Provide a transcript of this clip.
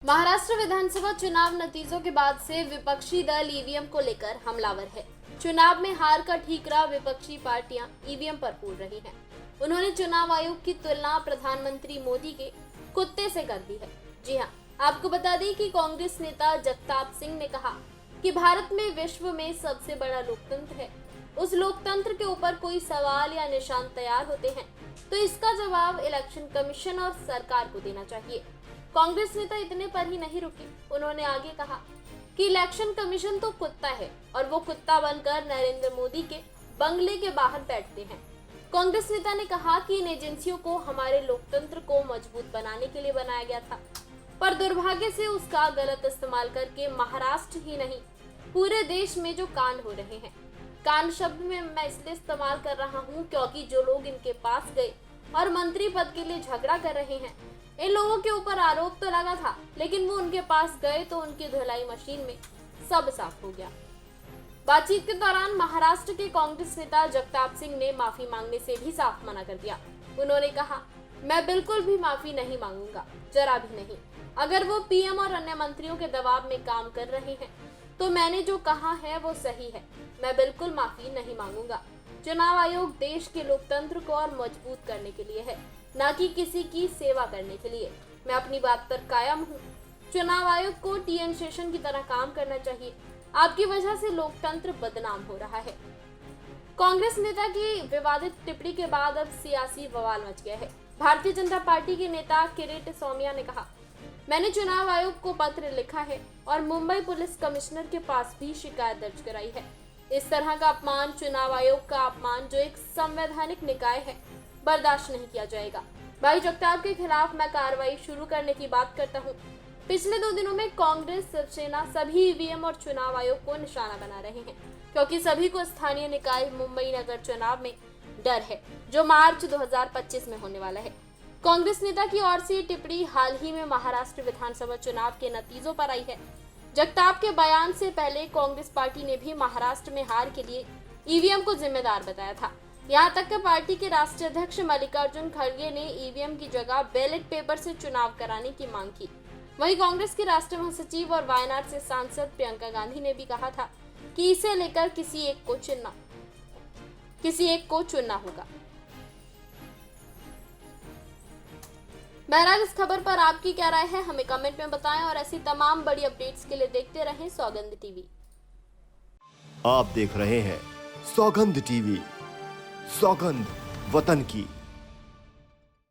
महाराष्ट्र विधानसभा चुनाव नतीजों के बाद से विपक्षी दल ईवीएम को लेकर हमलावर है। चुनाव में हार का ठीकरा विपक्षी पार्टियां ईवीएम पर पूर रही हैं। उन्होंने चुनाव आयोग की तुलना प्रधानमंत्री मोदी के कुत्ते से कर दी है। जी हां, आपको बता दें कि कांग्रेस नेता जगताप सिंह ने कहा कि भारत में विश्व में सबसे बड़ा लोकतंत्र है। उस लोकतंत्र के ऊपर कोई सवाल या निशान तैयार होते हैं तो इसका जवाब इलेक्शन कमीशन और सरकार को देना चाहिए। कांग्रेस नेता इतने पर ही नहीं रुके, उन्होंने आगे कहा कि इलेक्शन कमीशन तो कुत्ता है और वो कुत्ता बनकर नरेंद्र मोदी के बंगले के बाहर बैठते हैं। कांग्रेस नेता ने कहा कि इन एजेंसियों को हमारे लोकतंत्र को मजबूत बनाने के लिए बनाया गया था, पर दुर्भाग्य से उसका गलत इस्तेमाल करके महाराष्ट्र ही नहीं पूरे देश में जो कांड हो रहे हैं। कांड शब्द में मैं इसलिए इस्तेमाल कर रहा हूँ क्योंकि जो लोग इनके पास गए और मंत्री पद के लिए झगड़ा कर रहे हैं, इन लोगों के ऊपर आरोप तो लगा था, लेकिन वो उनके पास गए तो उनकी धुलाई मशीन में सब साफ हो गया। बातचीत के दौरान महाराष्ट्र के कांग्रेस नेता जगताप सिंह ने माफी मांगने से भी साफ मना कर दिया। उन्होंने कहा, मैं बिल्कुल भी माफी नहीं मांगूंगा, जरा भी नहीं। अगर वो पीएम और अन्य मंत्रियों के दबाव में काम कर रहे हैं तो मैंने जो कहा है वो सही है, मैं बिल्कुल माफी नहीं मांगूंगा। चुनाव आयोग देश के लोकतंत्र को और मजबूत करने के लिए है, न कि किसी की सेवा करने के लिए। मैं अपनी बात पर कायम हूँ। चुनाव आयोग को टीएन शेषन की तरह काम करना चाहिए। आपकी वजह से लोकतंत्र बदनाम हो रहा है। कांग्रेस नेता की विवादित टिप्पणी के बाद अब सियासी बवाल मच गया है। भारतीय जनता पार्टी के नेता किरीट सोमैया ने कहा, मैंने चुनाव आयोग को पत्र लिखा है और मुंबई पुलिस कमिश्नर के पास भी शिकायत दर्ज कराई है। इस तरह का अपमान, चुनाव आयोग का अपमान जो एक संवैधानिक निकाय है, बर्दाश्त नहीं किया जाएगा। भाई जगताप के खिलाफ मैं कार्रवाई शुरू करने की बात करता हूं। पिछले 2 दिनों में कांग्रेस, शिवसेना सभी ईवीएम और चुनाव आयोग को निशाना बना रहे हैं क्योंकि सभी को स्थानीय निकाय मुंबई नगर चुनाव में डर है जो मार्च 2025 में होने वाला है। कांग्रेस नेता की ओर से टिप्पणी हाल ही में महाराष्ट्र विधानसभा चुनाव के नतीजों पर आई है। जगताप के बयान से पहले कांग्रेस पार्टी ने भी महाराष्ट्र में हार के लिए ईवीएम को जिम्मेदार बताया था। यहाँ तक कि पार्टी के राष्ट्रीय अध्यक्ष मल्लिकार्जुन खड़गे ने ईवीएम की जगह बैलेट पेपर से चुनाव कराने की मांग की। वहीं कांग्रेस की राष्ट्रीय महासचिव और वायनाड से सांसद प्रियंका गांधी ने भी कहा था कि इसे लेकर किसी एक को चुनना होगा। बहरहाल इस खबर पर आपकी क्या राय है, हमें कमेंट में बताएं और ऐसी तमाम बड़ी अपडेट्स के लिए देखते रहें सौगंध टीवी। आप देख रहे हैं सौगंध टीवी, सौगंध वतन की।